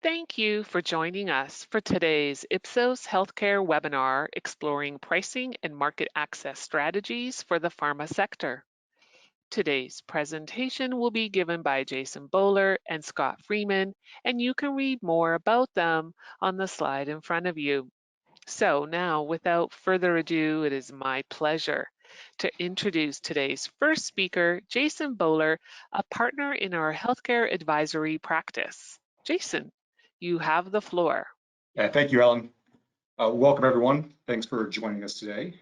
Thank you for joining us for today's Ipsos Healthcare webinar exploring pricing and market access strategies for the pharma sector. Today's presentation will be given by Jason Bowler and Scott Freeman, and you can read more about them on the slide in front of you. So now, without further ado, it is my pleasure to introduce today's first speaker, Jason Bowler, a partner in our healthcare advisory practice. Jason, you have the floor. Yeah, thank you, Ellen. Welcome, everyone. Thanks for joining us today.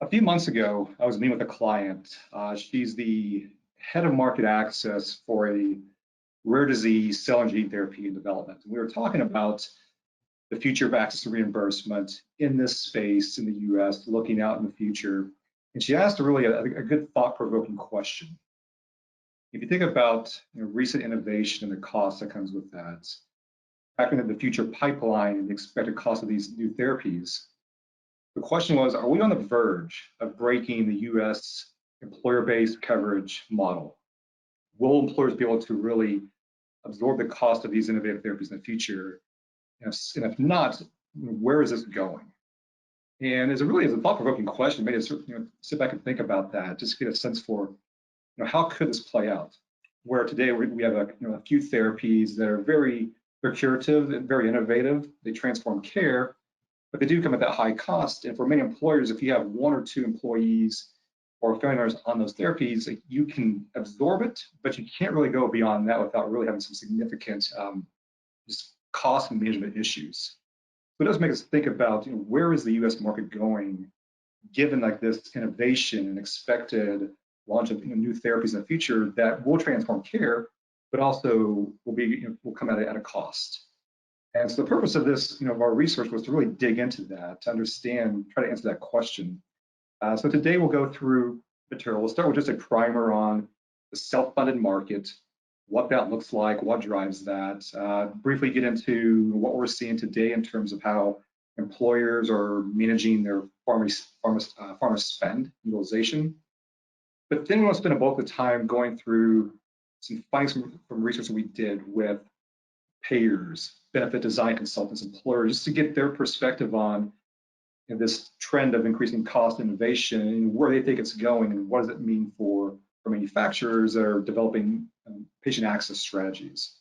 A few months ago, I was meeting with a client. She's the head of market access for a rare disease cell and gene therapy and development. We were talking about the future of access to reimbursement in this space in the US, looking out in the future. And she asked a good thought-provoking question. If you think about recent innovation and the cost that comes with that, factoring in the future pipeline and the expected cost of these new therapies, the question was, are we on the verge of breaking the US employer-based coverage model? Will employers be able to really absorb the cost of these innovative therapies in the future? And if not, where is this going? And as a thought-provoking question, maybe sit back and think about that, just get a sense for how could this play out? Where today we have a few therapies that are they're curative and very innovative. They transform care, but they do come at that high cost. And for many employers, if you have one or two employees or family members on those therapies, you can absorb it, but you can't really go beyond that without really having some significant just cost and management issues. So it does make us think about where is the U.S. market going, given this innovation and expected launch of new therapies in the future that will transform care, but also will come at a cost. And so the purpose of this, of our research was to really dig into that, to understand, try to answer that question. So today we'll go through material. We'll start with just a primer on the self-funded market, what that looks like, what drives that. Briefly get into what we're seeing today in terms of how employers are managing their pharma spend utilization. But then we'll spend a bulk of time going through some findings from research that we did with payers, benefit design consultants, employers, just to get their perspective on this trend of increasing cost innovation and where they think it's going and what does it mean for manufacturers that are developing patient access strategies.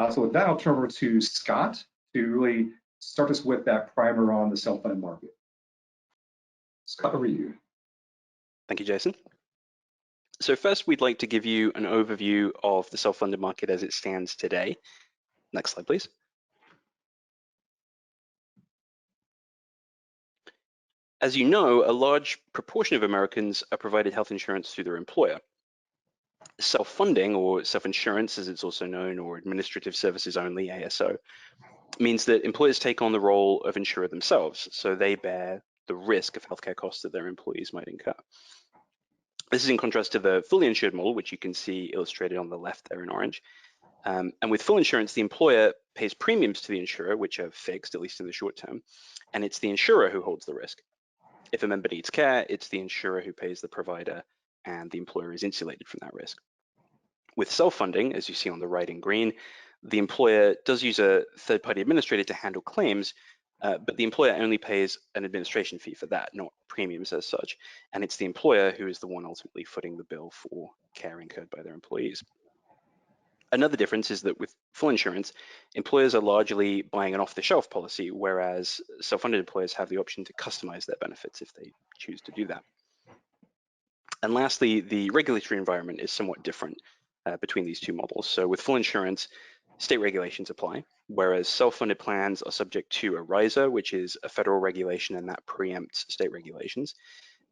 So with that, I'll turn over to Scott to really start us with that primer on the self-funded market. Scott, over to you. Thank you, Jason. So first, we'd like to give you an overview of the self-funded market as it stands today. Next slide, please. As you know, a large proportion of Americans are provided health insurance through their employer. Self-funding, or self-insurance as it's also known, or administrative services only, ASO, means that employers take on the role of insurer themselves, so they bear the risk of healthcare costs that their employees might incur. This is in contrast to the fully insured model, which you can see illustrated on the left there in orange. And with full insurance, the employer pays premiums to the insurer, which are fixed, at least in the short term, and it's the insurer who holds the risk. If a member needs care, it's the insurer who pays the provider, and the employer is insulated from that risk. With self-funding, as you see on the right in green, the employer does use a third-party administrator to handle claims, but the employer only pays an administration fee for that, not premiums as such. And it's the employer who is the one ultimately footing the bill for care incurred by their employees. Another difference is that with full insurance, employers are largely buying an off-the-shelf policy, whereas self-funded employers have the option to customize their benefits if they choose to do that. And lastly, the regulatory environment is somewhat different between these two models. So with full insurance, state regulations apply, whereas self-funded plans are subject to a riser, which is a federal regulation, and that preempts state regulations.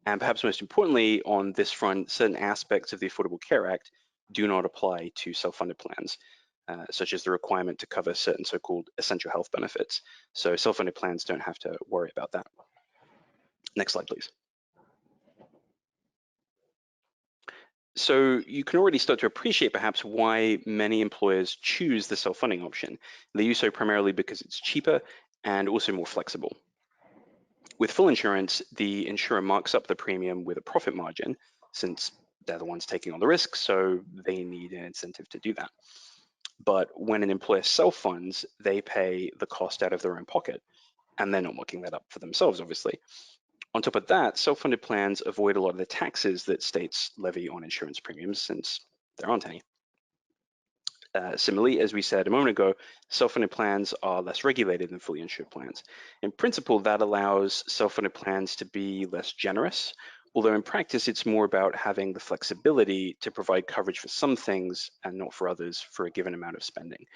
And perhaps most importantly, on this front, certain aspects of the Affordable Care Act do not apply to self-funded plans, such as the requirement to cover certain so-called essential health benefits. So self-funded plans don't have to worry about that. Next slide, please. So you can already start to appreciate perhaps why many employers choose the self-funding option. They use so primarily because it's cheaper and also more flexible. With full insurance, the insurer marks up the premium with a profit margin, since they're the ones taking on the risk, so they need an incentive to do that. But when an employer self-funds, they pay the cost out of their own pocket, and they're not looking that up for themselves, obviously. On top of that, self-funded plans avoid a lot of the taxes that states levy on insurance premiums, since there aren't any. Similarly, as we said a moment ago, self-funded plans are less regulated than fully insured plans. In principle, that allows self-funded plans to be less generous, although in practice, it's more about having the flexibility to provide coverage for some things and not for others for a given amount of spending.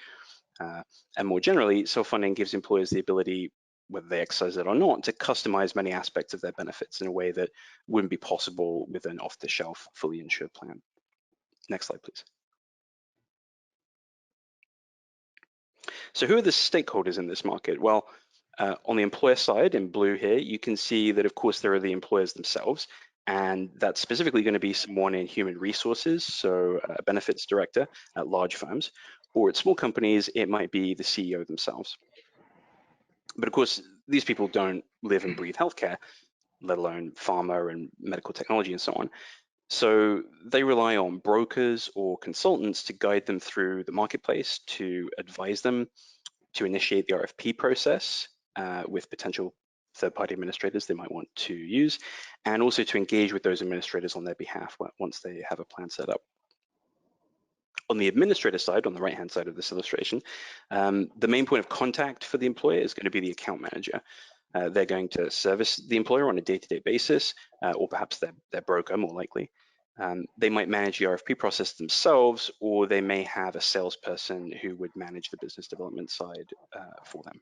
And more generally, self-funding gives employers the ability, whether they exercise it or not, to customize many aspects of their benefits in a way that wouldn't be possible with an off-the-shelf fully insured plan. Next slide, please. So who are the stakeholders in this market? Well, on the employer side, in blue here, you can see that, of course, there are the employers themselves, and that's specifically going to be someone in human resources, so a benefits director at large firms, or at small companies, it might be the CEO themselves. But of course, these people don't live and breathe healthcare, let alone pharma and medical technology and so on. So they rely on brokers or consultants to guide them through the marketplace, to advise them, to initiate the RFP process with potential third-party administrators they might want to use, and also to engage with those administrators on their behalf once they have a plan set up. On the administrator side, on the right-hand side of this illustration, the main point of contact for the employer is going to be the account manager. They're going to service the employer on a day-to-day basis, or perhaps their broker, more likely. They might manage the RFP process themselves, or they may have a salesperson who would manage the business development side for them.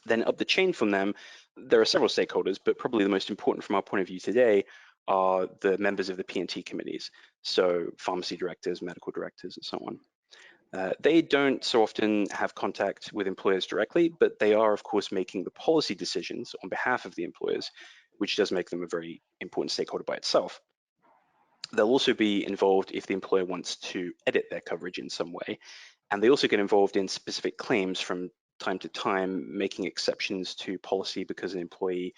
Then up the chain from them, there are several stakeholders, but probably the most important from our point of view today are the members of the P&T committees, so pharmacy directors, medical directors, and so on. They don't so often have contact with employers directly, but they are, of course, making the policy decisions on behalf of the employers, which does make them a very important stakeholder by itself. They'll also be involved if the employer wants to edit their coverage in some way, and they also get involved in specific claims from time to time, making exceptions to policy because an employee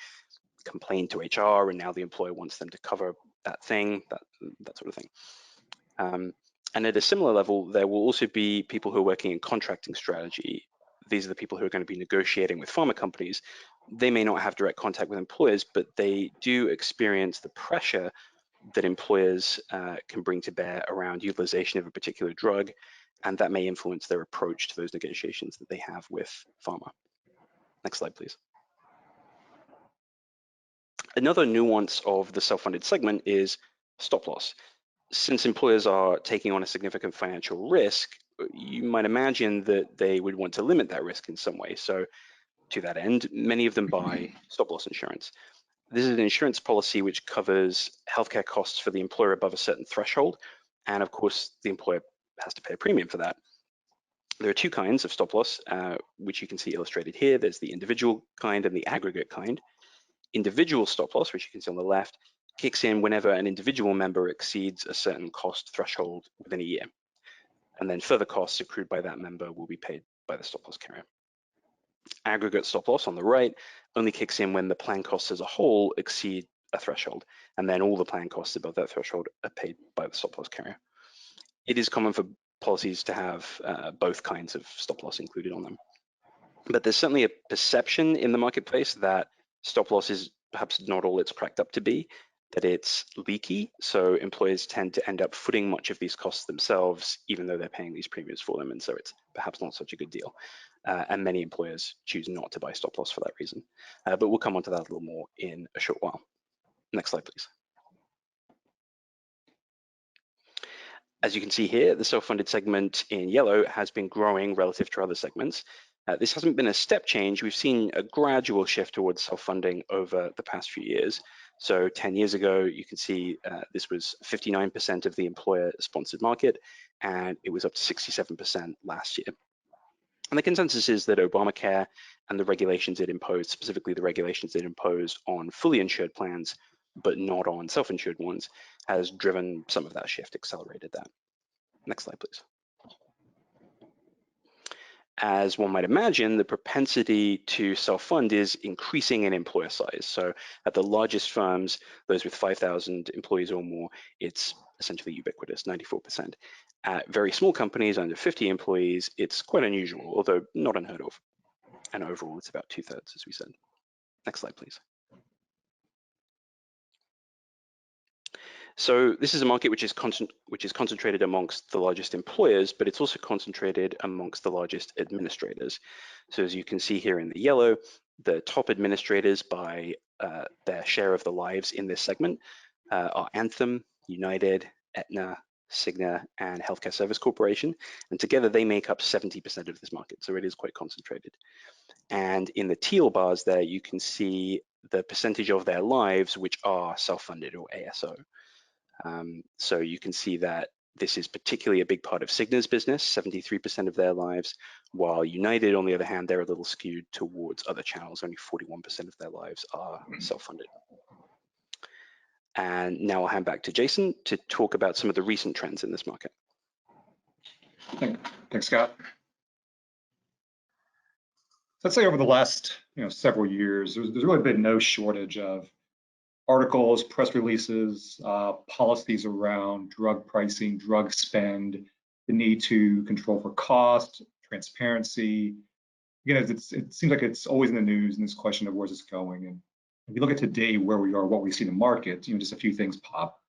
complained to HR and now the employer wants them to cover that thing, that sort of thing. And at a similar level, there will also be people who are working in contracting strategy. These are the people who are going to be negotiating with pharma companies. They may not have direct contact with employers, but they do experience the pressure that employers can bring to bear around utilization of a particular drug, and that may influence their approach to those negotiations that they have with pharma. Next slide, please. Another nuance of the self-funded segment is stop loss. Since employers are taking on a significant financial risk, you might imagine that they would want to limit that risk in some way. So to that end, many of them buy stop loss insurance. This is an insurance policy which covers healthcare costs for the employer above a certain threshold. And of course, the employer has to pay a premium for that. There are two kinds of stop loss, which you can see illustrated here. There's the individual kind and the aggregate kind. Individual stop loss, which you can see on the left, kicks in whenever an individual member exceeds a certain cost threshold within a year. And then further costs accrued by that member will be paid by the stop loss carrier. Aggregate stop loss on the right only kicks in when the plan costs as a whole exceed a threshold, and then all the plan costs above that threshold are paid by the stop loss carrier. It is common for policies to have both kinds of stop loss included on them. But there's certainly a perception in the marketplace that stop loss is perhaps not all it's cracked up to be, that it's leaky, so employers tend to end up footing much of these costs themselves, even though they're paying these premiums for them, and so it's perhaps not such a good deal. And many employers choose not to buy stop loss for that reason. But we'll come on to that a little more in a short while. Next slide, please. As you can see here, the self-funded segment in yellow has been growing relative to other segments. This hasn't been a step change. We've seen a gradual shift towards self-funding over the past few years. So 10 years ago, you can see this was 59% of the employer-sponsored market, and it was up to 67% last year. And the consensus is that Obamacare and the regulations it imposed, specifically the regulations it imposed on fully insured plans, but not on self-insured ones, has driven some of that shift, accelerated that. Next slide, please. As one might imagine, the propensity to self-fund is increasing in employer size. So at the largest firms, those with 5,000 employees or more, it's essentially ubiquitous, 94%. At very small companies under 50 employees, it's quite unusual, although not unheard of. And overall, it's about 2/3, as we said. Next slide, please. So this is a market which is concentrated amongst the largest employers, but it's also concentrated amongst the largest administrators. So as you can see here in the yellow, the top administrators by their share of the lives in this segment are Anthem, United, Aetna, Cigna, and Healthcare Service Corporation. And together they make up 70% of this market. So it is quite concentrated. And in the teal bars there, you can see the percentage of their lives which are self-funded or ASO. So you can see that this is particularly a big part of Cigna's business, 73% of their lives, while United, on the other hand, they're a little skewed towards other channels. Only 41% of their lives are self-funded. And now I'll hand back to Jason to talk about some of the recent trends in this market. Thanks, Scott. So I'd say over the last several years, there's really been no shortage of articles, press releases, policies around drug pricing, drug spend, the need to control for cost, transparency. Again, it seems like it's always in the news, and this question of where's this going. And if you look at today, where we are, what we see in the market, just a few things pop.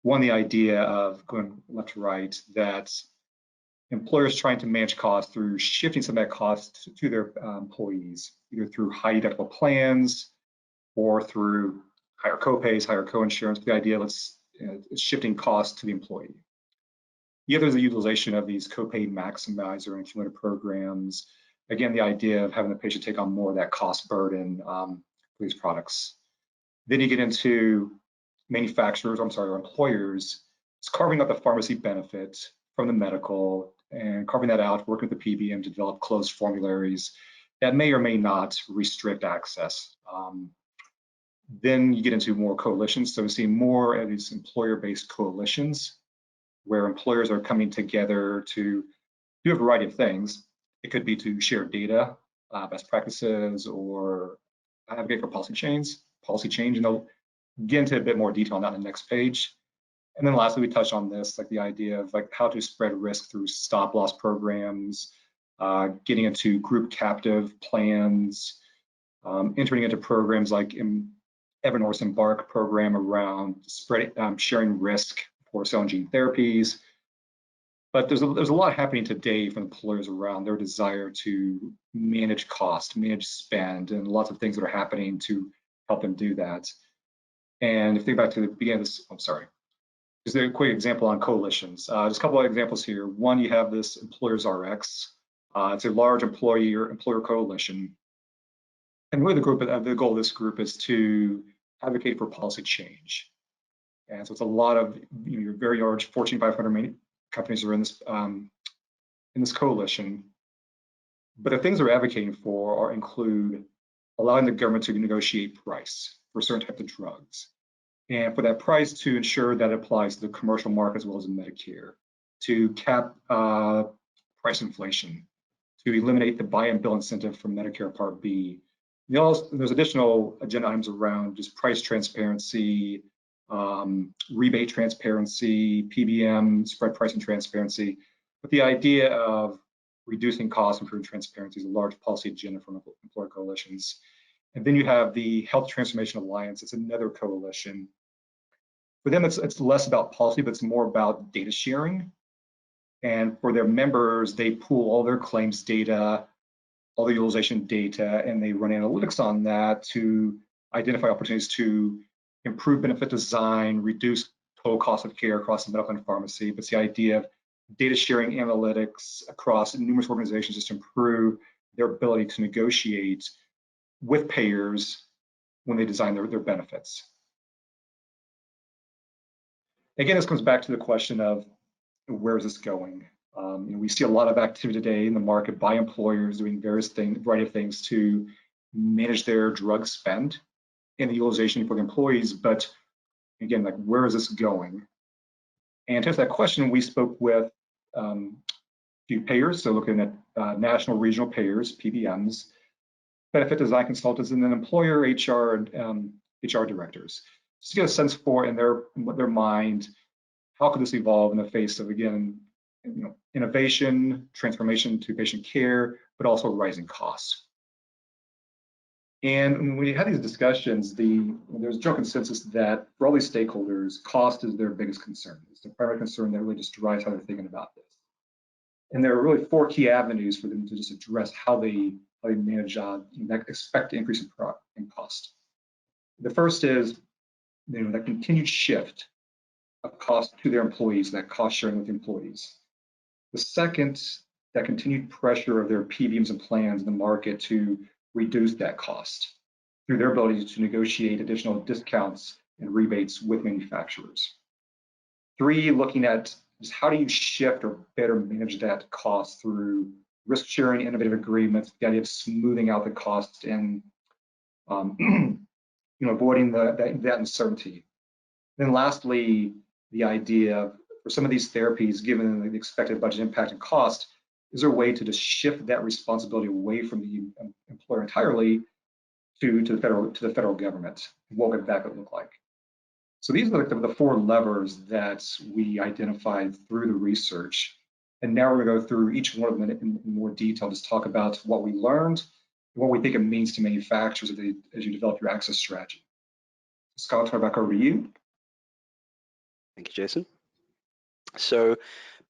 One, the idea of going left to right, that employers trying to manage costs through shifting some of that cost to their employees, either through high deductible plans or through higher co-pays, higher co-insurance. The idea it's shifting costs to the employee. The other is the utilization of these co-pay maximizer and cumulative programs. Again, the idea of having the patient take on more of that cost burden for these products. Then you get into or employers, it's carving out the pharmacy benefit from the medical and carving that out, working with the PBM to develop closed formularies that may or may not restrict access. Then you get into more coalitions. So we see more of these employer-based coalitions where employers are coming together to do a variety of things. It could be to share data, best practices, or advocate for policy change, and I'll get into a bit more detail on that on the next page. And then lastly, we touched on this, like the idea of how to spread risk through stop loss programs, getting into group captive plans, entering into programs like Evernorth's Embark program around sharing risk for cell and gene therapies. But there's a lot happening today from employers around their desire to manage cost, manage spend, and lots of things that are happening to help them do that. And if you think back to the beginning of this, just a quick example on coalitions. Just a couple of examples here. One, you have this Employers RX. It's a large employer coalition. And really the goal of this group is to advocate for policy change. And so it's a lot of your very large Fortune 500 companies are in this coalition. But the things they're advocating for include allowing the government to negotiate price for certain types of drugs, and for that price to ensure that it applies to the commercial market as well as in Medicare, to cap price inflation, to eliminate the buy and bill incentive from Medicare Part B. There's additional agenda items around just price transparency, rebate transparency, PBM, spread pricing transparency. But the idea of reducing costs, improving transparency is a large policy agenda from employer coalitions. And then you have the Health Transformation Alliance. It's another coalition. For them, it's less about policy, but it's more about data sharing. And for their members, they pool all their claims data, all the utilization data, and they run analytics on that to identify opportunities to improve benefit design, reduce total cost of care across the medical and pharmacy. But it's the idea of data sharing analytics across numerous organizations just to improve their ability to negotiate with payers when they design their benefits. Again, this comes back to the question of where is this going? We see a lot of activity today in the market by employers doing variety of things to manage their drug spend and the utilization for the employees. But again, where is this going? And to answer that question, we spoke with a few payers, so looking at national, regional payers, PBMs, benefit design consultants, and then employer HR and HR directors, just to get a sense for in their mind how could this evolve in the face of, again, innovation, transformation to patient care, but also rising costs. And when we had these discussions, there's a general consensus that for all these stakeholders, cost is their biggest concern. It's the primary concern that really just drives how they're thinking about this. And there are really 4 key avenues for them to just address how they manage that expected increase in cost. The first is that continued shift of cost to their employees, that cost sharing with the employees. The second, that continued pressure of their PBMs and plans in the market to reduce that cost through their ability to negotiate additional discounts and rebates with manufacturers. 3, looking at just how do you shift or better manage that cost through risk sharing, innovative agreements, the idea of smoothing out the cost and avoiding that uncertainty. Then lastly, the idea of, for some of these therapies, given the expected budget impact and cost, is there a way to just shift that responsibility away from the employer entirely to the federal government? What would that look like? So these are the 4 levers that we identified through the research. And now we're going to go through each one of them in more detail, just talk about what we learned, and what we think it means to manufacturers as you develop your access strategy. Scott, I'll turn it back over to you. Thank you, Jason. So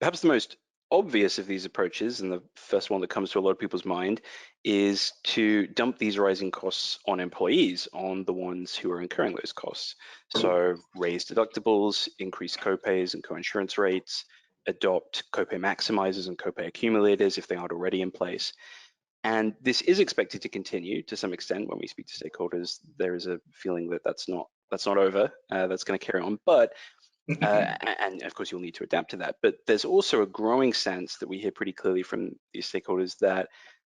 perhaps the most obvious of these approaches, and the first one that comes to a lot of people's mind, is to dump these rising costs on employees, on the ones who are incurring those costs. So raise deductibles, increase copays and coinsurance rates, adopt copay maximizers and copay accumulators if they aren't already in place. And this is expected to continue to some extent. When we speak to stakeholders, there is a feeling that that's not over, that's going to carry on. But and of course, you'll need to adapt to that. But there's also a growing sense that we hear pretty clearly from these stakeholders that,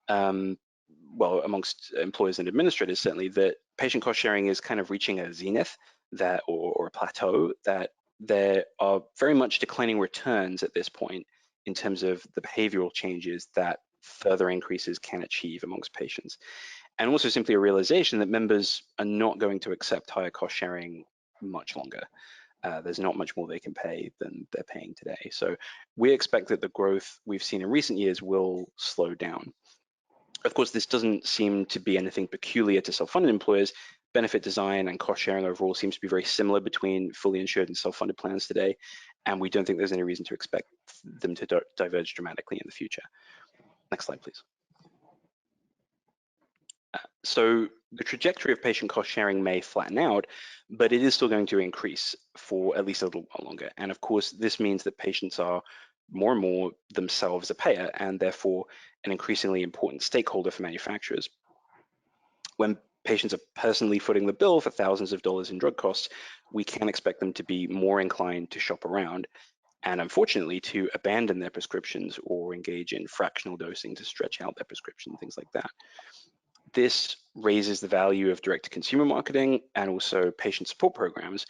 well, amongst employers and administrators, certainly, that patient cost sharing is kind of reaching a zenith or a plateau, that there are very much declining returns at this point in terms of the behavioral changes that further increases can achieve amongst patients. And also simply a realization that members are not going to accept higher cost sharing much longer. There's not much more they can pay than they're paying today. So we expect that the growth we've seen in recent years will slow down. Of course, this doesn't seem to be anything peculiar to self-funded employers. Benefit design and cost sharing overall seems to be very similar between fully insured and self-funded plans today, and we don't think there's any reason to expect them to diverge dramatically in the future. Next slide, please. So the trajectory of patient cost sharing may flatten out, but it is still going to increase for at least a little while longer. And of course, this means that patients are more and more themselves a payer, and therefore an increasingly important stakeholder for manufacturers. When patients are personally footing the bill for thousands of dollars in drug costs, we can expect them to be more inclined to shop around, and unfortunately to abandon their prescriptions or engage in fractional dosing to stretch out their prescription, things like that. This raises the value of direct-to-consumer marketing and also patient support programs.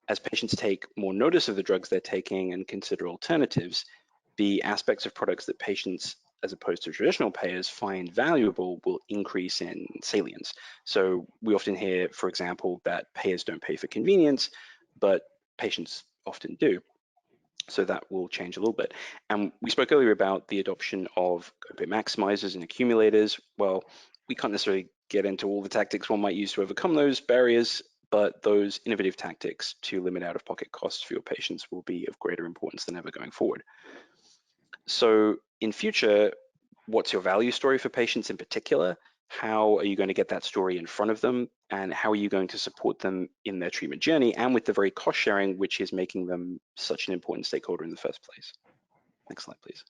As patients take more notice of the drugs they're taking and consider alternatives, the aspects of products that patients, as opposed to traditional payers, find valuable will increase in salience. So we often hear, for example, that payers don't pay for convenience, but patients often do. So that will change a little bit. And we spoke earlier about the adoption of copay maximizers and accumulators. Well, we can't necessarily get into all the tactics one might use to overcome those barriers, but those innovative tactics to limit out-of-pocket costs for your patients will be of greater importance than ever going forward. So in future, what's your value story for patients in particular? How are you going to get that story in front of them? And how are you going to support them in their treatment journey and with the very cost sharing, which is making them such an important stakeholder in the first place? Next slide, please.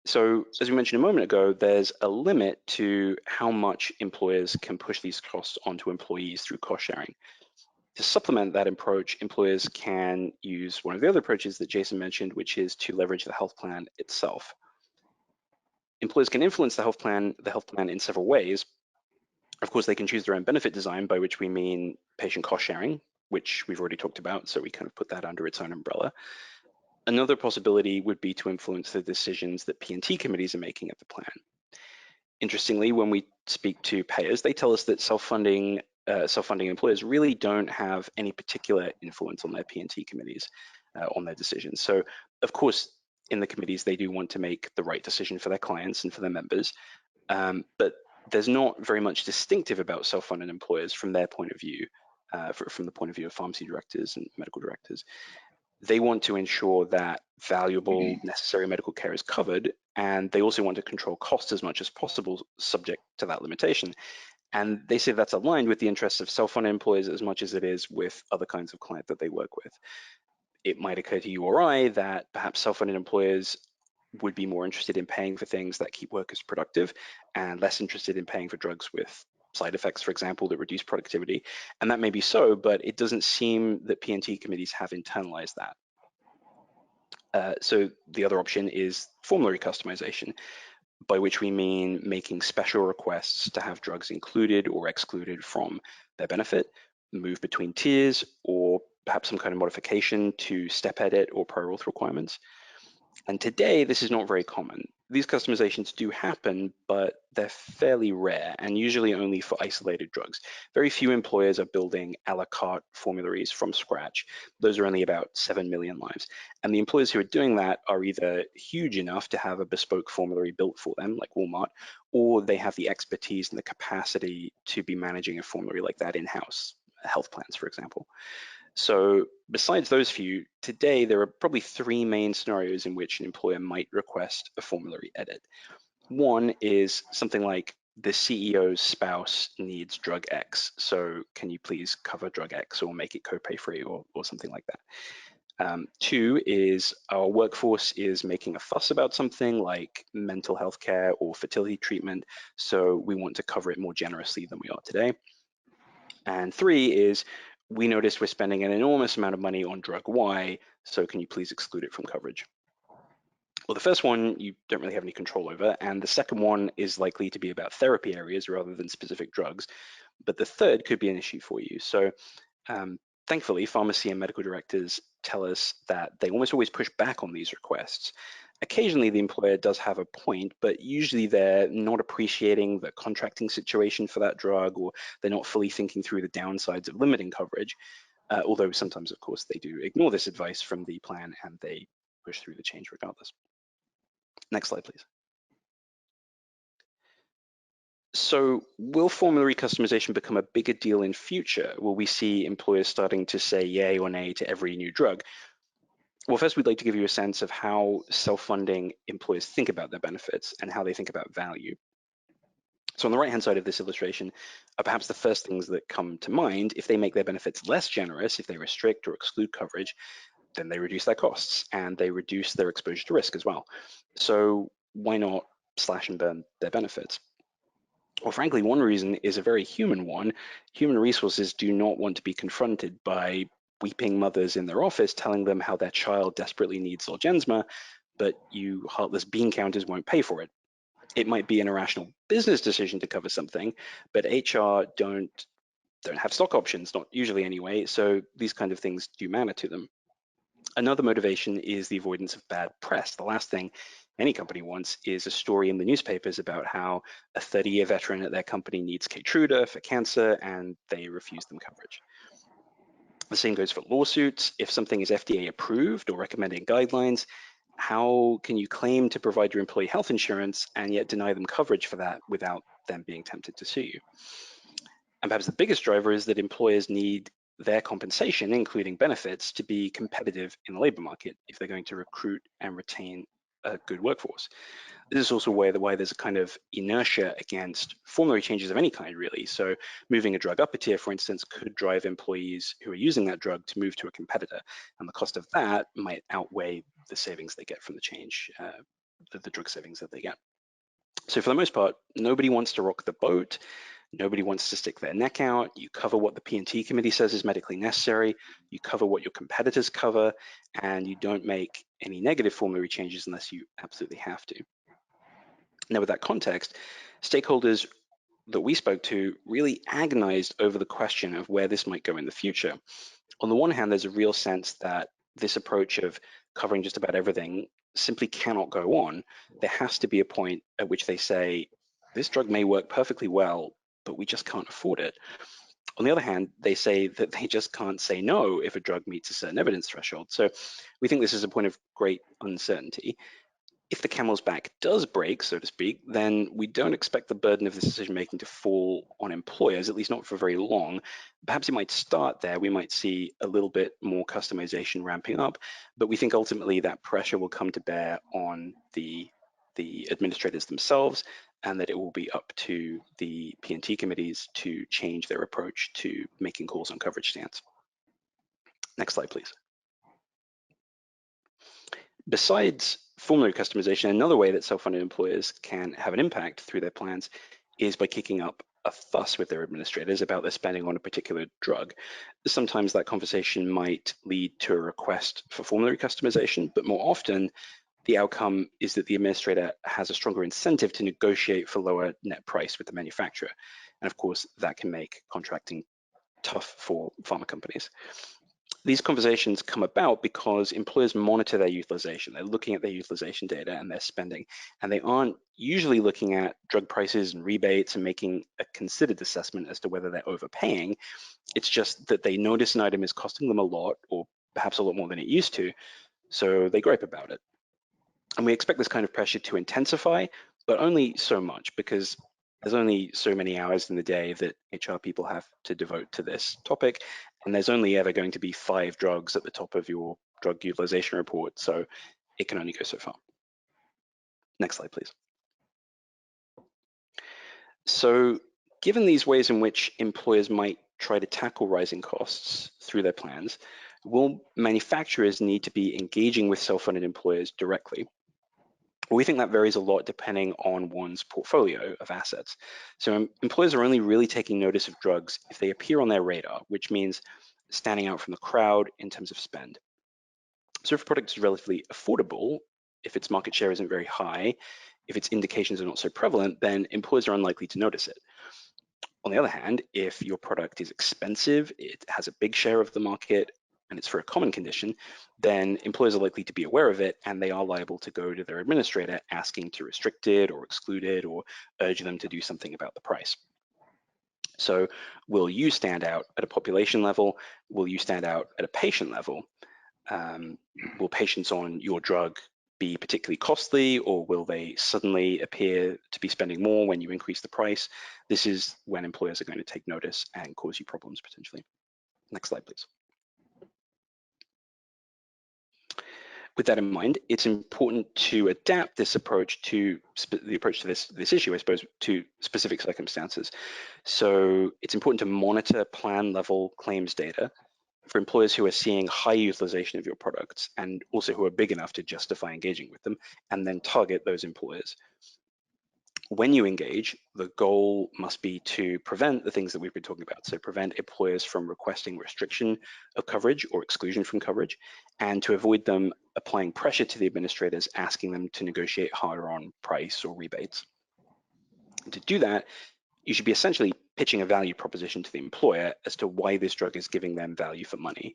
So as we mentioned a moment ago, there's a limit to how much employers can push these costs onto employees through cost sharing. To supplement that approach, employers can use one of the other approaches that Jason mentioned, which is to leverage the health plan itself. Employers can influence the health plan in several ways. Of course, they can choose their own benefit design, by which we mean patient cost sharing, which we've already talked about, so we kind of put that under its own umbrella. Another possibility would be to influence the decisions that P&T committees are making at the plan. Interestingly, when we speak to payers, they tell us that self-funding self-funding employers really don't have any particular influence on their P&T committees, on their decisions. So of course, in the committees, they do want to make the right decision for their clients and for their members, but there's not very much distinctive about self-funded employers from their point of view, from the point of view of pharmacy directors and medical directors. They want to ensure that valuable, necessary medical care is covered, and they also want to control costs as much as possible, subject to that limitation. And they say that's aligned with the interests of self-funded employers as much as it is with other kinds of client that they work with. It might occur to you or I that perhaps self-funded employers would be more interested in paying for things that keep workers productive and less interested in paying for drugs with side effects, for example, that reduce productivity. And that may be so, but it doesn't seem that P&T committees have internalized that. So the other option is formulary customization, by which we mean making special requests to have drugs included or excluded from their benefit, move between tiers, or perhaps some kind of modification to step edit or prior auth requirements. And today, this is not very common. These customizations do happen, but they're fairly rare and usually only for isolated drugs. Very few employers are building a la carte formularies from scratch. Those are only about 7 million lives. And the employers who are doing that are either huge enough to have a bespoke formulary built for them, like Walmart, or they have the expertise and the capacity to be managing a formulary like that in-house, health plans, for example. So besides those few, today there are probably three main scenarios in which an employer might request a formulary edit. One is something like the CEO's spouse needs drug X, so can you please cover drug X or make it copay free or something like that. Two is our workforce is making a fuss about something like mental health care or fertility treatment, so we want to cover it more generously than we are today. And three is we noticed we're spending an enormous amount of money on drug Y, so can you please exclude it from coverage? Well, the first one you don't really have any control over, and the second one is likely to be about therapy areas rather than specific drugs, but the third could be an issue for you. So thankfully, pharmacy and medical directors tell us that they almost always push back on these requests. Occasionally, the employer does have a point, but usually they're not appreciating the contracting situation for that drug, or they're not fully thinking through the downsides of limiting coverage. Although sometimes, of course, they do ignore this advice from the plan and they push through the change regardless. Next slide, please. So will formulary customization become a bigger deal in future? Will we see employers starting to say yay or nay to every new drug? Well, first, we'd like to give you a sense of how self-funding employers think about their benefits and how they think about value. So on the right-hand side of this illustration are perhaps the first things that come to mind. If they make their benefits less generous, if they restrict or exclude coverage, then they reduce their costs and they reduce their exposure to risk as well. So why not slash and burn their benefits? Well, frankly, one reason is a very human one. Human resources do not want to be confronted by weeping mothers in their office telling them how their child desperately needs Zolgensma, but you heartless bean counters won't pay for it. It might be an irrational business decision to cover something, but HR don't have stock options, not usually anyway, so these kind of things do matter to them. Another motivation is the avoidance of bad press. The last thing any company wants is a story in the newspapers about how a 30-year veteran at their company needs Keytruda for cancer and they refuse them coverage. The same goes for lawsuits. If something is FDA approved or recommended guidelines, how can you claim to provide your employee health insurance and yet deny them coverage for that without them being tempted to sue you? And perhaps the biggest driver is that employers need their compensation, including benefits, to be competitive in the labor market if they're going to recruit and retain a good workforce. This is also why there's a kind of inertia against formulary changes of any kind, really. So moving a drug up a tier, for instance, could drive employees who are using that drug to move to a competitor. And the cost of that might outweigh the savings they get from the change, the drug savings that they get. So for the most part, nobody wants to rock the boat. Nobody wants to stick their neck out. You cover what the P&T committee says is medically necessary. You cover what your competitors cover, and you don't make any negative formulary changes unless you absolutely have to. Now, with that context, stakeholders that we spoke to really agonized over the question of where this might go in the future. On the one hand, there's a real sense that this approach of covering just about everything simply cannot go on. There has to be a point at which they say, this drug may work perfectly well, but we just can't afford it. On the other hand, they say that they just can't say no if a drug meets a certain evidence threshold. So we think this is a point of great uncertainty. If the camel's back does break, so to speak, then we don't expect the burden of this decision-making to fall on employers, at least not for very long. Perhaps it might start there. We might see a little bit more customization ramping up, but we think ultimately that pressure will come to bear on the administrators themselves, and that it will be up to the P&T committees to change their approach to making calls on coverage stance. Next slide, please. Besides formulary customization, another way that self-funded employers can have an impact through their plans is by kicking up a fuss with their administrators about their spending on a particular drug. Sometimes that conversation might lead to a request for formulary customization, but more often the outcome is that the administrator has a stronger incentive to negotiate for lower net price with the manufacturer. And of course, that can make contracting tough for pharma companies. These conversations come about because employers monitor their utilization. They're looking at their utilization data and their spending, and they aren't usually looking at drug prices and rebates and making a considered assessment as to whether they're overpaying. It's just that they notice an item is costing them a lot, or perhaps a lot more than it used to, so they gripe about it. And we expect this kind of pressure to intensify, but only so much, because there's only so many hours in the day that HR people have to devote to this topic, and there's only ever going to be 5 drugs at the top of your drug utilization report, so it can only go so far. Next slide, please. So given these ways in which employers might try to tackle rising costs through their plans, will manufacturers need to be engaging with self-funded employers directly? We think that varies a lot depending on one's portfolio of assets. So employers are only really taking notice of drugs if they appear on their radar, which means standing out from the crowd in terms of spend. So if a product is relatively affordable, if its market share isn't very high, if its indications are not so prevalent, then employers are unlikely to notice it. On the other hand, if your product is expensive, it has a big share of the market, and it's for a common condition, then employers are likely to be aware of it, and they are liable to go to their administrator asking to restrict it or exclude it or urge them to do something about the price. So will you stand out at a population level? Will you stand out at a patient level? Will patients on your drug be particularly costly, or will they suddenly appear to be spending more when you increase the price? This is when employers are going to take notice and cause you problems potentially. Next slide, please. With that in mind, it's important to adapt this approach to this issue, I suppose, to specific circumstances. So it's important to monitor plan level claims data for employers who are seeing high utilization of your products and also who are big enough to justify engaging with them, and then target those employers. When you engage, the goal must be to prevent the things that we've been talking about. So prevent employers from requesting restriction of coverage or exclusion from coverage, and to avoid them applying pressure to the administrators, asking them to negotiate harder on price or rebates. And to do that, you should be essentially pitching a value proposition to the employer as to why this drug is giving them value for money.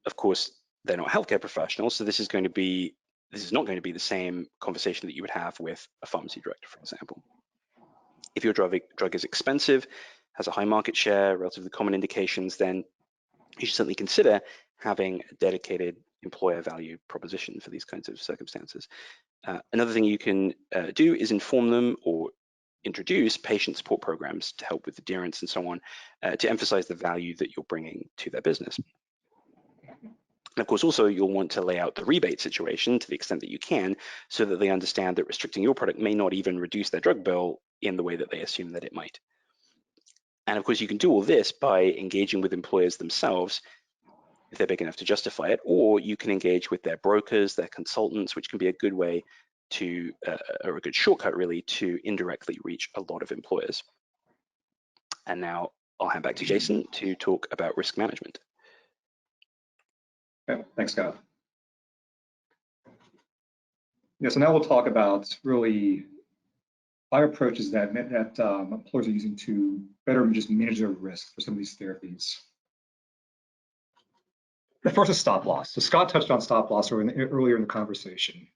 Of course, they're not healthcare professionals, so this is not going to be the same conversation that you would have with a pharmacy director, for example. If your drug is expensive, has a high market share, relatively common indications, then you should certainly consider having a dedicated employer value proposition for these kinds of circumstances. Another thing you can do is inform them or introduce patient support programs to help with adherence and so on, to emphasize the value that you're bringing to their business. And of course, also you'll want to lay out the rebate situation to the extent that you can, so that they understand that restricting your product may not even reduce their drug bill in the way that they assume that it might. And of course, you can do all this by engaging with employers themselves if they're big enough to justify it, or you can engage with their brokers, their consultants, which can be a good way to, or a good shortcut really, to indirectly reach a lot of employers. And now I'll hand back to Jason to talk about risk management. Okay, thanks, Scott. Yeah, so now we'll talk about really 5 approaches that employers are using to better just manage their risk for some of these therapies. The first is stop loss. So Scott touched on stop loss earlier in the conversation,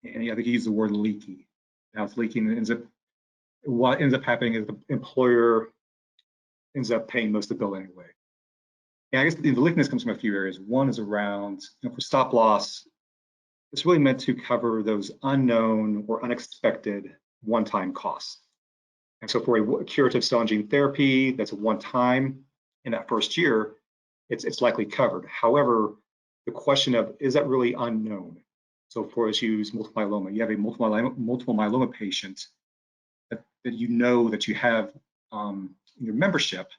and I think he used the word leaky. Now it's leaking. What ends up happening is the employer ends up paying most of the bill anyway. And I guess the likeness comes from a few areas. One is around, for stop loss, it's really meant to cover those unknown or unexpected one-time costs. And so for a curative cell and gene therapy, that's a one-time in that first year, it's likely covered. However, the question of, is that really unknown? So for us, use multiple myeloma. You have a multiple myeloma patient that you know that you have in your membership.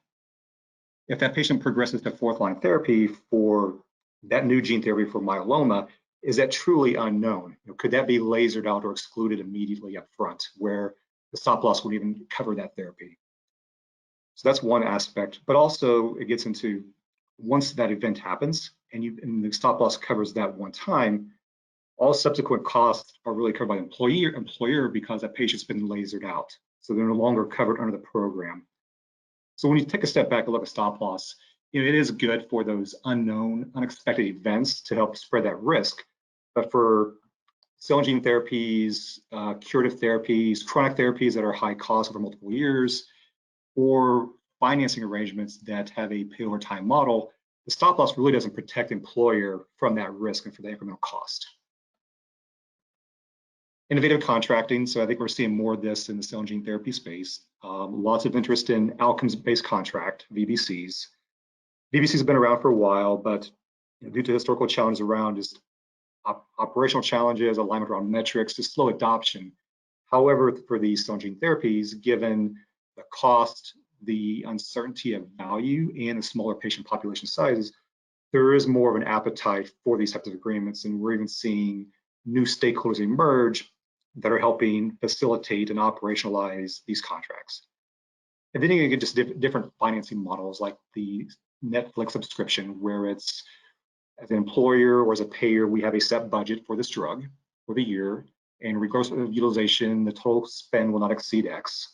If that patient progresses to fourth-line therapy for that new gene therapy for myeloma, is that truly unknown? Could that be lasered out or excluded immediately up front, where the stop loss would even cover that therapy? So that's one aspect, but also it gets into once that event happens and the stop loss covers that one time, all subsequent costs are really covered by the employer because that patient's been lasered out. So they're no longer covered under the program. So when you take a step back and look at stop loss, it is good for those unknown, unexpected events to help spread that risk. But for cell and gene therapies, curative therapies, chronic therapies that are high cost over multiple years, or financing arrangements that have a pay over time model, the stop loss really doesn't protect the employer from that risk and for the incremental cost. Innovative contracting. So I think we're seeing more of this in the cell and gene therapy space. Lots of interest in outcomes-based contract, VBCs. VBCs have been around for a while, but due to historical challenges around just operational challenges, alignment around metrics, to slow adoption. However, for these cell and gene therapies, given the cost, the uncertainty of value, and the smaller patient population sizes, there is more of an appetite for these types of agreements, and we're even seeing new stakeholders emerge that are helping facilitate and operationalize these contracts. And then you get just different financing models like the Netflix subscription, where it's as an employer or as a payer, we have a set budget for this drug for the year, and regardless of utilization, the total spend will not exceed X.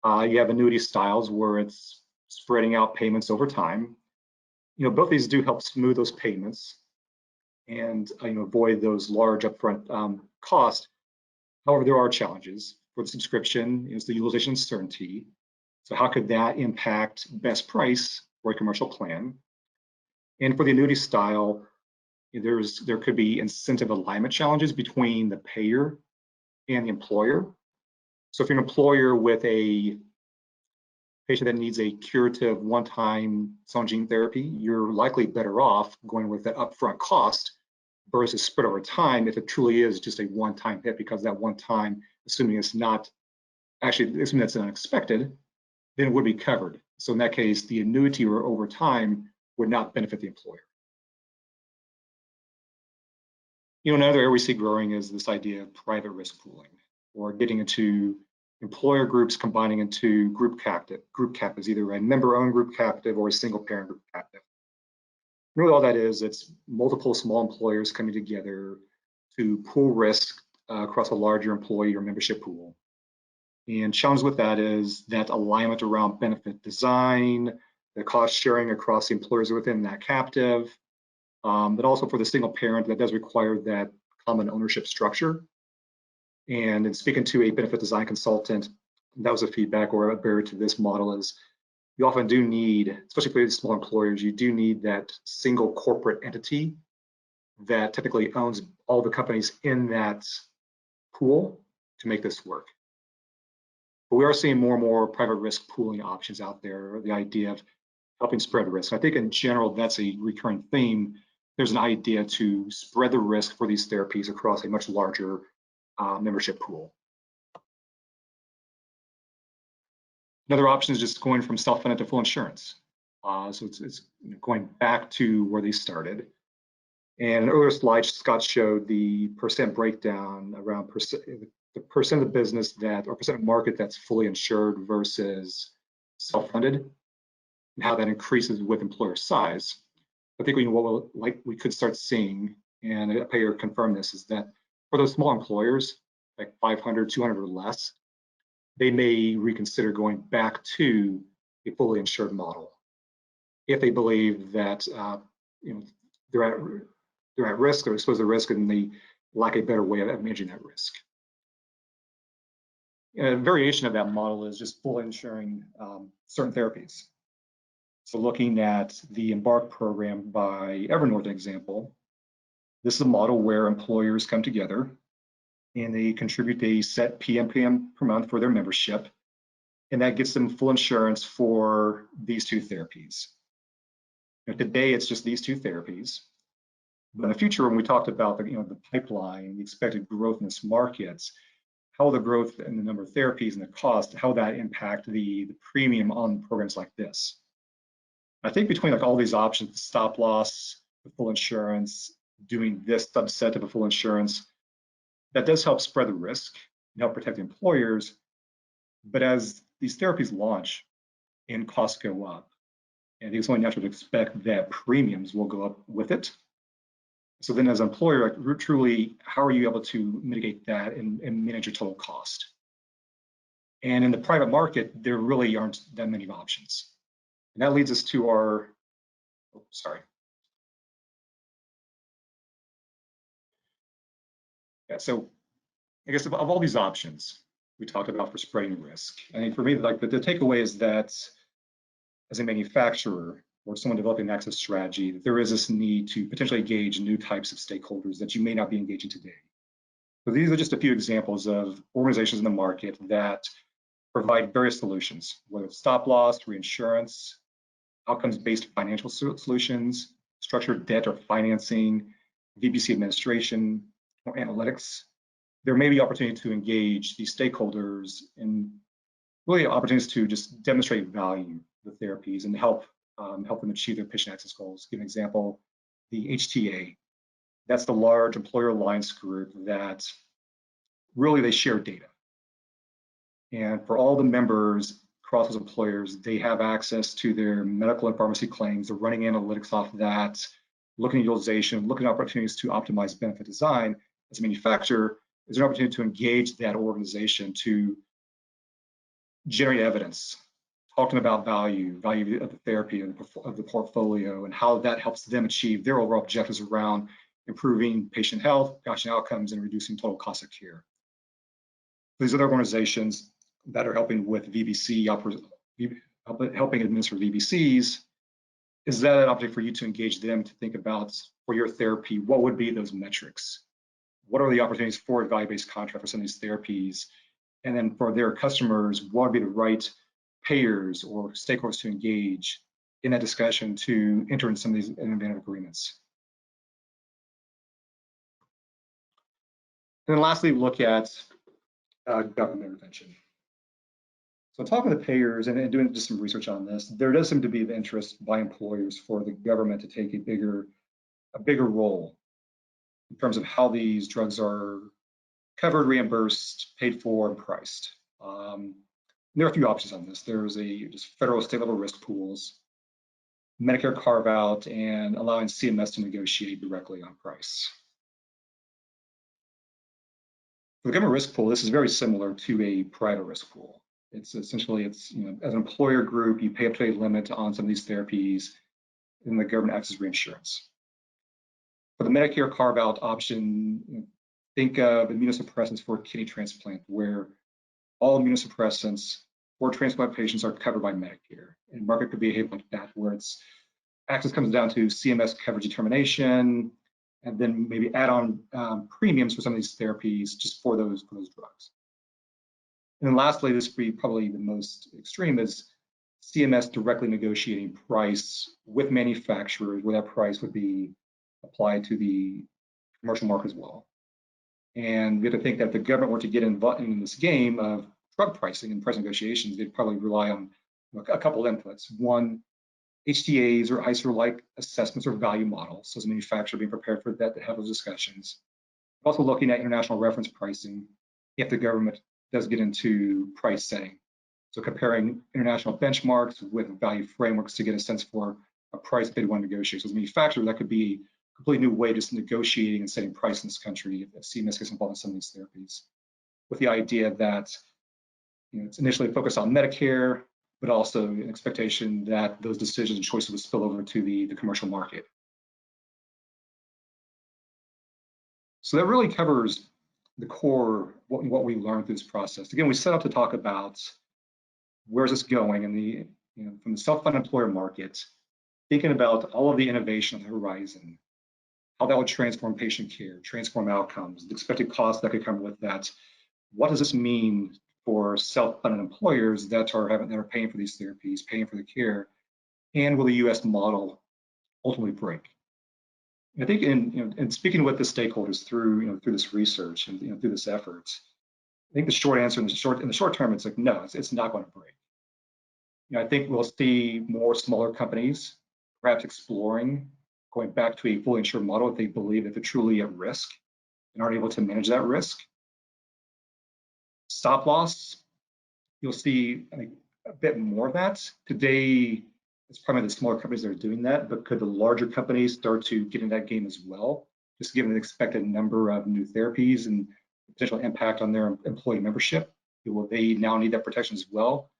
You have annuity styles where it's spreading out payments over time. Both these do help smooth those payments and avoid those large upfront costs. However, there are challenges for the subscription. Is the utilization certainty. So how could that impact best price for a commercial plan? And for the annuity style, there could be incentive alignment challenges between the payer and the employer. So if you're an employer with a patient that needs a curative one-time cell and gene therapy, you're likely better off going with that upfront cost versus spread over time if it truly is just a one-time hit, because that one time, assuming it's not, actually assuming that's unexpected, then it would be covered. So in that case, the annuity or over time would not benefit the employer. Another area we see growing is this idea of private risk pooling, or getting into employer groups combining into group captives, either a member-owned group captive or a single parent group captive. Really all that is, it's multiple small employers coming together to pool risk across a larger employee or membership pool. And challenge with that is that alignment around benefit design, the cost sharing across the employers within that captive, but also for the single parent, that does require that common ownership structure. And in speaking to a benefit design consultant, that was a feedback or a barrier to this model is you often do need, especially for these small employers, you do need that single corporate entity that typically owns all the companies in that pool to make this work. But we are seeing more and more private risk pooling options out there, the idea of helping spread risk. I think in general, that's a recurring theme. There's an idea to spread the risk for these therapies across a much larger membership pool. Another option is just going from self-funded to full insurance. So it's going back to where they started. And an earlier slide, Scott showed the percent breakdown around the percent of business that, or percent of market that's fully insured versus self-funded, and how that increases with employer size. I think what we could start seeing, and a payer confirmed this, is that for those small employers, like 500, 200 or less, they may reconsider going back to a fully insured model if they believe that they're at risk, they're exposed to risk, and they lack a better way of managing that risk. a variation of that model is just full insuring certain therapies. So looking at the Embark program by Evernorth, an example, this is a model where employers come together and they contribute a set PMPM per month for their membership, and that gets them full insurance for these two therapies. Today, it's just these two therapies. But in the future, when we talked about the pipeline, the expected growth in this market, how will the growth in the number of therapies and the cost, how that impact the premium on programs like this? I think between all these options, the stop loss, the full insurance, doing this subset of a full insurance, that does help spread the risk and help protect the employers. But as these therapies launch and costs go up, and it's only natural to expect that premiums will go up with it. So then as an employer, truly, how are you able to mitigate that and manage your total cost? And in the private market, there really aren't that many options. And that leads us to our, Yeah, so I guess of all these options we talked about for spreading risk, I think for me, the takeaway is that as a manufacturer or someone developing an access strategy, that there is this need to potentially engage new types of stakeholders that you may not be engaging today. So these are just a few examples of organizations in the market that provide various solutions, whether it's stop loss, reinsurance, outcomes-based financial solutions, structured debt or financing, VBC administration, or analytics. There may be opportunity to engage these stakeholders and really opportunities to just demonstrate value of the therapies and help them achieve their patient access goals. Give an example, the HTA. That's the large employer alliance group that really they share data. And for all the members across those employers, they have access to their medical and pharmacy claims. They're running analytics off of that, looking at utilization, looking at opportunities to optimize benefit design. As a manufacturer, there's an opportunity to engage that organization to generate evidence, talking about value of the therapy and of the portfolio, and how that helps them achieve their overall objectives around improving patient health, patient outcomes, and reducing total cost of care. These other organizations that are helping with VBC, helping administer VBCs, is that an opportunity for you to engage them to think about for your therapy, what would be those metrics? What are the opportunities for a value-based contract for some of these therapies? And then for their customers, what would be the right payers or stakeholders to engage in that discussion to enter into some of these innovative agreements? And then lastly, look at government intervention. So talking to payers and doing just some research on this, there does seem to be the interest by employers for the government to take a bigger role in terms of how these drugs are covered, reimbursed, paid for, and priced. There are a few options on this. There's just federal state level risk pools, Medicare carve out, and allowing CMS to negotiate directly on price. For the government risk pool, this is very similar to a private risk pool. It's essentially, as an employer group, you pay up to a limit on some of these therapies in the government acts as reinsurance. For the Medicare carve out option, think of immunosuppressants for kidney transplant, where all immunosuppressants for transplant patients are covered by Medicare. And market could behave like that, where it's access comes down to CMS coverage determination, and then maybe add on premiums for some of these therapies just for those drugs. And then lastly, this would be probably the most extreme, is CMS directly negotiating price with manufacturers, where that price would be applied to the commercial market as well. And we have to think that if the government were to get involved in this game of drug pricing and price negotiations, they'd probably rely on a couple of inputs. One, HTAs or ICER-like assessments or value models. So as a manufacturer, being prepared for that to have those discussions. Also looking at international reference pricing if the government does get into price setting. So comparing international benchmarks with value frameworks to get a sense for a price they want to negotiate. So as a manufacturer, that could be a completely new way just negotiating and setting price in this country if CMS gets involved in some of these therapies. With the idea that it's initially focused on Medicare, but also an expectation that those decisions and choices would spill over to the commercial market. So that really covers the core what we learned through this process. Again, we set out to talk about where's this going, and from the self-funded employer market, thinking about all of the innovation on the horizon, how that would transform patient care, transform outcomes, the expected costs that could come with that. What does this mean for self-funded employers that are paying for these therapies, paying for the care, and will the U.S. model ultimately break? I think in speaking with the stakeholders through this research and through this effort, I think the short answer in the short term, it's like no, it's not going to break. I think we'll see more smaller companies perhaps exploring going back to a fully insured model if they believe that they're truly at risk and aren't able to manage that risk. Stop loss, you'll see a bit more of that. Today, it's primarily the smaller companies that are doing that, but could the larger companies start to get in that game as well, just given the expected number of new therapies and potential impact on their employee membership? Will they now need that protection as well?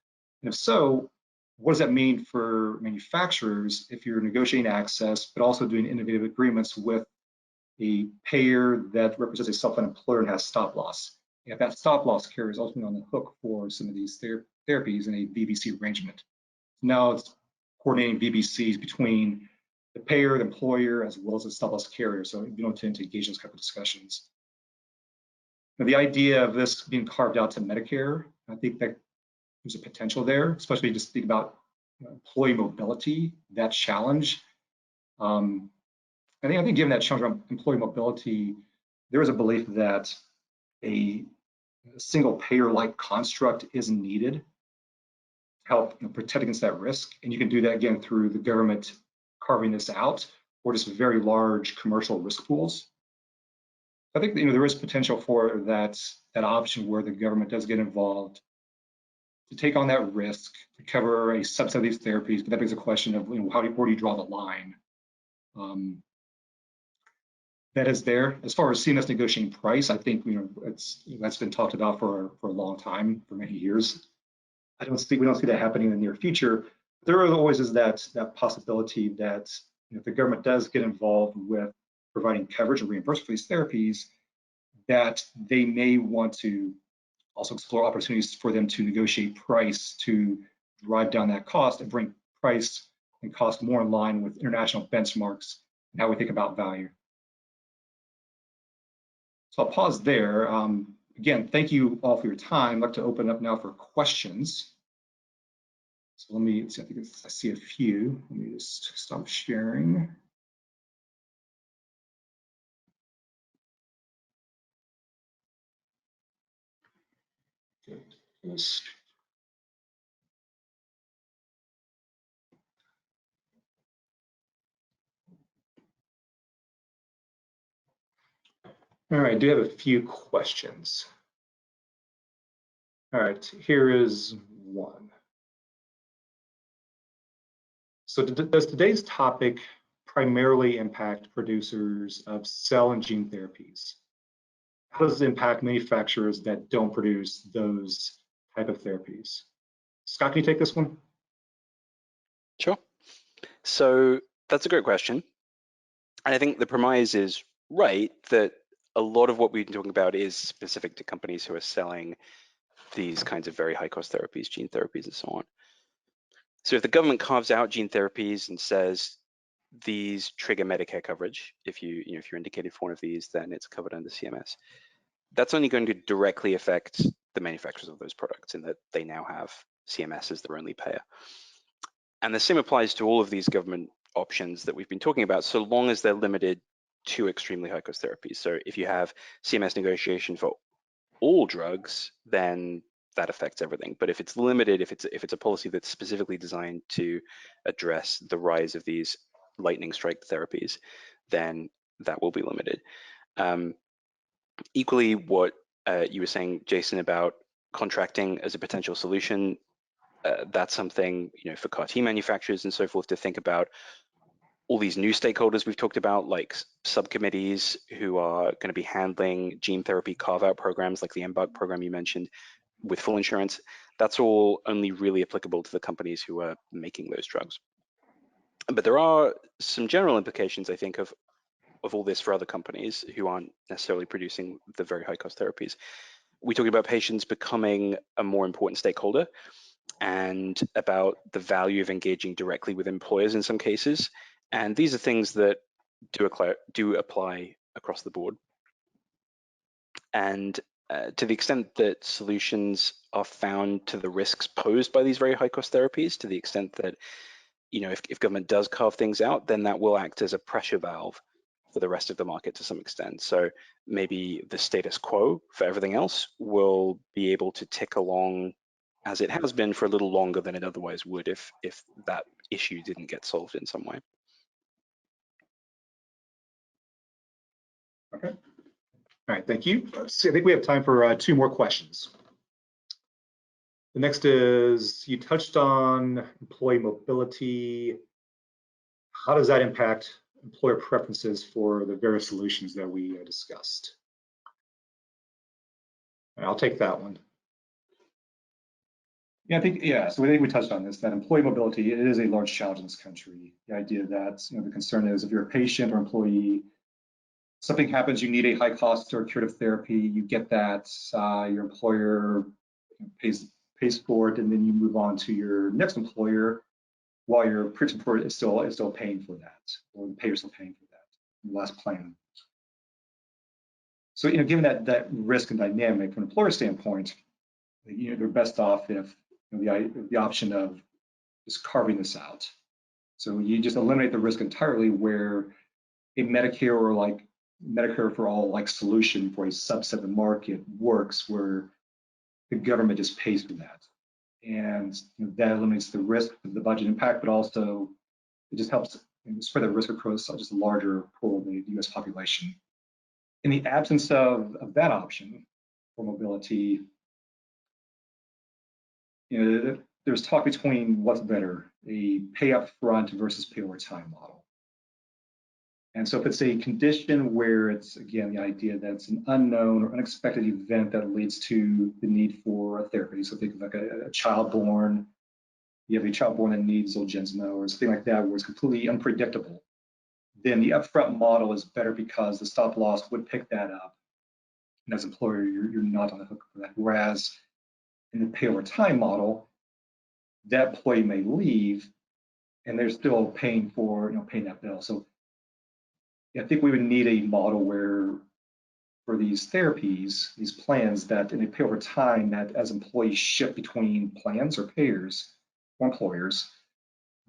And if so, what does that mean for manufacturers if you're negotiating access, but also doing innovative agreements with a payer that represents a self-funded employer and has stop loss? And if that stop loss carrier is ultimately on the hook for some of these therapies in a VBC arrangement. Now it's coordinating VBCs between the payer, the employer, as well as the stop loss carrier. So you don't tend to engage in those type of discussions. Now, the idea of this being carved out to Medicare, I think that there's a potential there, especially just think about employee mobility, that challenge. I think given that challenge around employee mobility, there is a belief that a single payer-like construct is needed to help protect against that risk. And you can do that again through the government carving this out or just very large commercial risk pools. I think there is potential for that option where the government does get involved to take on that risk to cover a subset of these therapies. But that begs a question of where do you draw the line? That is there. As far as CMS negotiating price, I think that's been talked about for a long time, for many years. We don't see that happening in the near future. There always is that possibility that if the government does get involved with providing coverage and reimbursement for these therapies, that they may want to also explore opportunities for them to negotiate price to drive down that cost and bring price and cost more in line with international benchmarks and how we think about value. So I'll pause there. Again, thank you all for your time. I'd like to open up now for questions. So let me see, I see a few. Let me just stop sharing. All right, I do have a few questions. All right, here is one. So does today's topic primarily impact producers of cell and gene therapies? How does it impact manufacturers that don't produce those type of therapies? Scott, can you take this one? Sure. So that's a great question. And I think the premise is right that a lot of what we've been talking about is specific to companies who are selling these kinds of very high cost therapies, gene therapies and so on. So if the government carves out gene therapies and says these trigger Medicare coverage, if you're indicated for one of these, then it's covered under CMS. That's only going to directly affect the manufacturers of those products in that they now have CMS as their only payer. And the same applies to all of these government options that we've been talking about, so long as they're limited to extremely high cost therapies. So if you have CMS negotiation for all drugs, then that affects everything. But if it's limited, if it's a policy that's specifically designed to address the rise of these lightning strike therapies, then that will be limited. Equally, what you were saying, Jason, about contracting as a potential solution, that's something for CAR T manufacturers and so forth to think about. All these new stakeholders we've talked about, like subcommittees who are going to be handling gene therapy carve-out programs like the EMBARK program you mentioned with full insurance, that's all only really applicable to the companies who are making those drugs. But there are some general implications, I think, of all this for other companies who aren't necessarily producing the very high cost therapies. We talked about patients becoming a more important stakeholder and about the value of engaging directly with employers in some cases. And these are things that do apply across the board. And to the extent that solutions are found to the risks posed by these very high cost therapies, to the extent that, if government does carve things out, then that will act as a pressure valve for the rest of the market to some extent. So maybe the status quo for everything else will be able to tick along as it has been for a little longer than it otherwise would if that issue didn't get solved in some way. Okay. All right, thank you. So I think we have time for 2 more questions. The next is, you touched on employee mobility. How does that impact employer preferences for the various solutions that we discussed? And I'll take that one. Yeah, so I think we touched on this, that employee mobility, it is a large challenge in this country. The idea that, the concern is if you're a patient or employee, something happens, you need a high cost or curative therapy, you get that, your employer pays for it, and then you move on to your next employer while your previous employer is still paying for that, or the payer's still paying for that, the last plan. So, given that risk and dynamic from an employer standpoint, they're best off if the option of just carving this out. So you just eliminate the risk entirely, where a Medicare or like Medicare for all like solution for a subset of the market works, where the government just pays for that. And that eliminates the risk of the budget impact, but also it just helps spread the risk across just a larger pool of the US population. In the absence of that option for mobility, there's talk between what's better, a pay up front versus pay over time model. And so if it's a condition where it's, again, the idea that it's an unknown or unexpected event that leads to the need for a therapy, so think of like a child born, you have a child born that needs Zolgensma or something like that, where it's completely unpredictable, then the upfront model is better because the stop loss would pick that up. And as an employer, you're not on the hook for that. Whereas in the pay over time model, that employee may leave and they're still paying for, paying that bill. So I think we would need a model where for these therapies, these plans, that in a pay over time, that as employees shift between plans or payers or employers,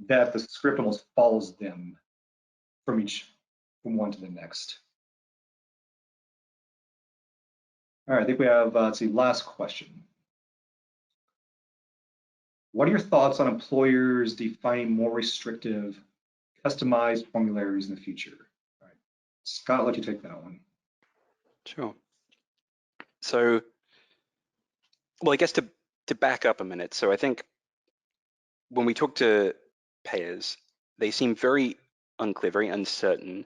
that the script almost follows them from one to the next. All right, I think we have, let's see, last question. What are your thoughts on employers defining more restrictive, customized formularies in the future? All right, Scott, I'll let you take that one. Sure. So, well, I guess to back up a minute. So I think when we talk to payers, they seem very unclear, very uncertain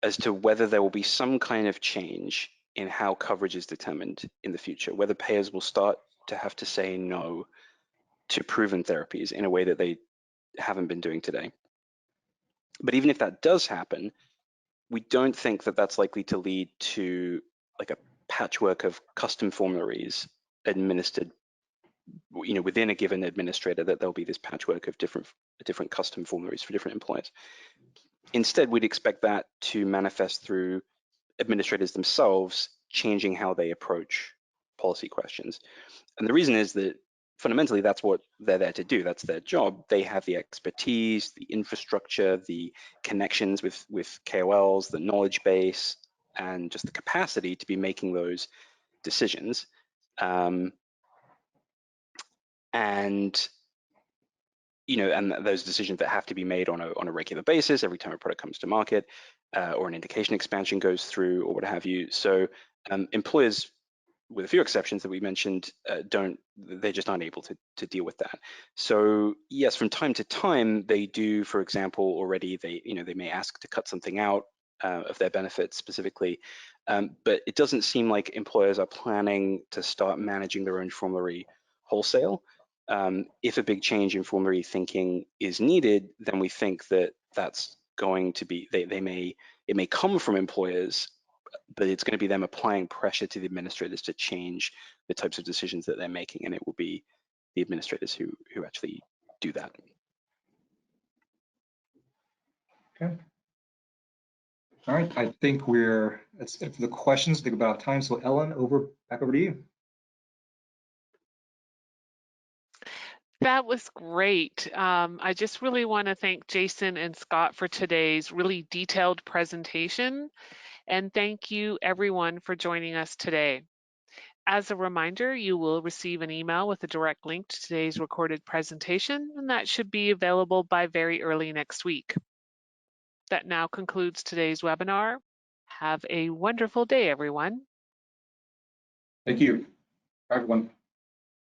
as to whether there will be some kind of change in how coverage is determined in the future, whether payers will start to have to say no to proven therapies in a way that they haven't been doing today. But even if that does happen, we don't think that that's likely to lead to like a patchwork of custom formularies administered, within a given administrator, that there'll be this patchwork of different custom formularies for different employers. Instead, we'd expect that to manifest through administrators themselves changing how they approach policy questions. And the reason is that fundamentally, that's what they're there to do. That's their job. They have the expertise, the infrastructure, the connections with KOLs, the knowledge base, and just the capacity to be making those decisions. And those decisions that have to be made on a regular basis every time a product comes to market, or an indication expansion goes through, or what have you. So employers, with a few exceptions that we mentioned, they just aren't able to deal with that. So yes, from time to time, they do, for example, already they may ask to cut something out of their benefits specifically, but it doesn't seem like employers are planning to start managing their own formulary wholesale. If a big change in formulary thinking is needed, then we think that that's going to be, it may come from employers but it's going to be them applying pressure to the administrators to change the types of decisions that they're making, and it will be the administrators who actually do that. Okay. All right, I think that's it for the questions. I think about time. So Ellen, back over to you. That was great. I just really want to thank Jason and Scott for today's really detailed presentation. And thank you everyone for joining us today. As a reminder, you will receive an email with a direct link to today's recorded presentation, and that should be available by very early next week. That now concludes today's webinar. Have a wonderful day, everyone. Thank you. Bye, everyone.